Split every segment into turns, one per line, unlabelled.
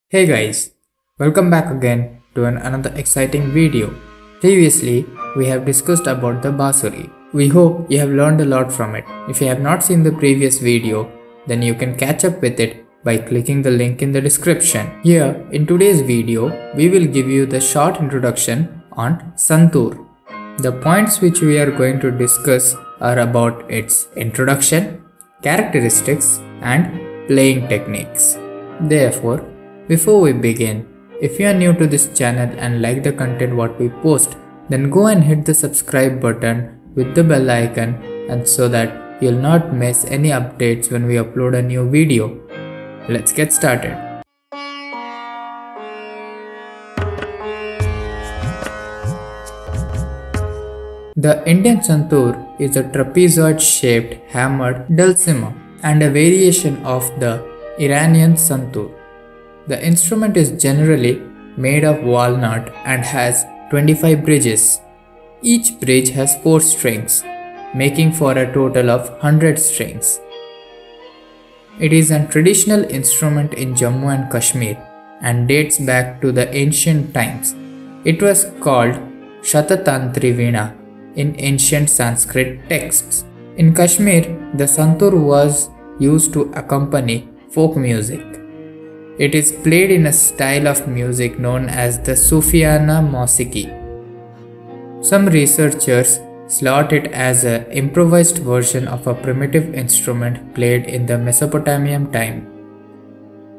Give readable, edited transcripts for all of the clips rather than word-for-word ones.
Hey guys, welcome back again to another exciting video. Previously, we have discussed about the Basuri. We hope you have learned a lot from it. If you have not seen the previous video, then you can catch up with it by clicking the link in the description. Here, in today's video, we will give you the short introduction on Santoor. The points which we are going to discuss are about its introduction, characteristics, and playing techniques. Therefore, before we begin, if you are new to this channel and like the content what we post, then go and hit the subscribe button with the bell icon and so that you'll not miss any updates when we upload a new video. Let's get started. The Indian Santoor is a trapezoid-shaped hammered dulcimer and a variation of the Iranian Santoor. The instrument is generally made of walnut and has 25 bridges. Each bridge has 4 strings, making for a total of 100 strings. It is a traditional instrument in Jammu and Kashmir and dates back to the ancient times. It was called Shatatantri Veena in ancient Sanskrit texts. In Kashmir, the Santoor was used to accompany folk music. It is played in a style of music known as the Sufiana Mosiki. Some researchers slot it as an improvised version of a primitive instrument played in the Mesopotamian time.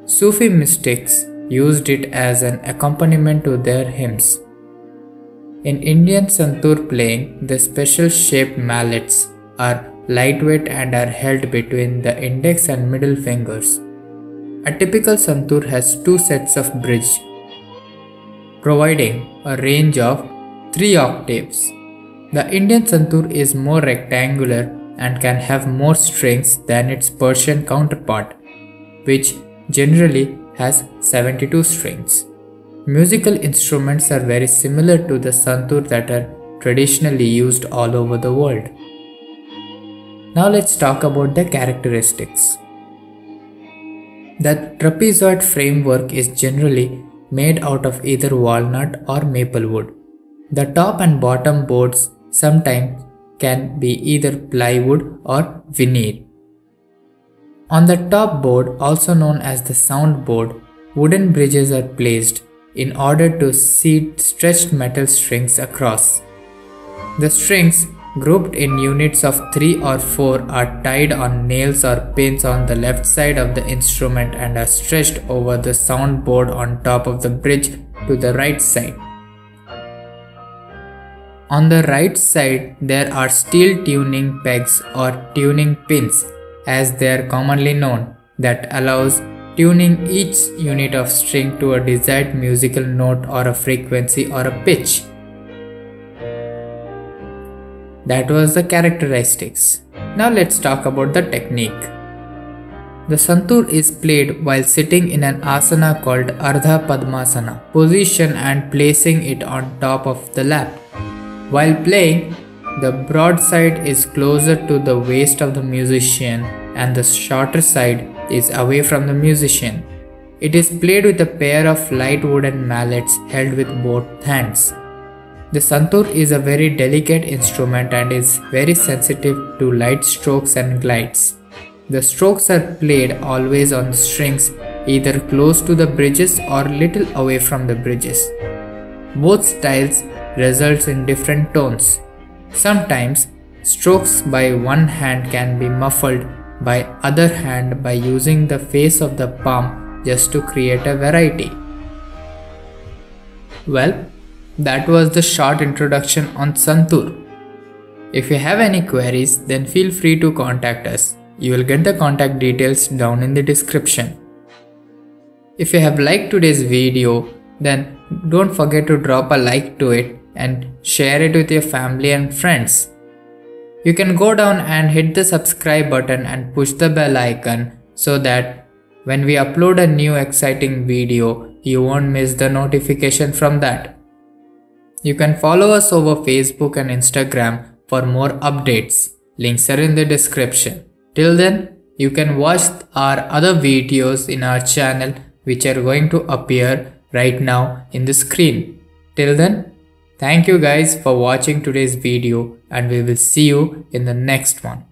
Sufi mystics used it as an accompaniment to their hymns. In Indian Santoor playing, the special shaped mallets are lightweight and are held between the index and middle fingers. A typical Santoor has 2 sets of bridge, providing a range of 3 octaves. The Indian Santoor is more rectangular and can have more strings than its Persian counterpart, which generally has 72 strings. Musical instruments are very similar to the Santoor that are traditionally used all over the world. Now let's talk about the characteristics. The trapezoid framework is generally made out of either walnut or maple wood. The top and bottom boards sometimes can be either plywood or veneer. On the top board, also known as the sound board, wooden bridges are placed in order to seat stretched metal strings across. The strings, grouped in units of 3 or 4, are tied on nails or pins on the left side of the instrument and are stretched over the soundboard on top of the bridge to the right side. On the right side, there are steel tuning pegs or tuning pins, as they are commonly known, that allows tuning each unit of string to a desired musical note or a frequency or a pitch. That was the characteristics. Now let's talk about the technique. The Santoor is played while sitting in an asana called Ardha Padmasana position and placing it on top of the lap. While playing, the broad side is closer to the waist of the musician and the shorter side is away from the musician. It is played with a pair of light wooden mallets held with both hands. The Santoor is a very delicate instrument and is very sensitive to light strokes and glides. The strokes are played always on the strings, either close to the bridges or little away from the bridges. Both styles results in different tones. Sometimes, strokes by one hand can be muffled by other hand by using the face of the palm just to create a variety. Well, that was the short introduction on Santoor. If you have any queries, then feel free to contact us. You will get the contact details down in the description. If you have liked today's video, then don't forget to drop a like to it and share it with your family and friends. You can go down and hit the subscribe button and push the bell icon so that when we upload a new exciting video, you won't miss the notification from that. You can follow us over Facebook and Instagram for more updates. Links are in the description. Till then, you can watch our other videos in our channel which are going to appear right now in the screen. Till then, thank you guys for watching today's video, and we will see you in the next one.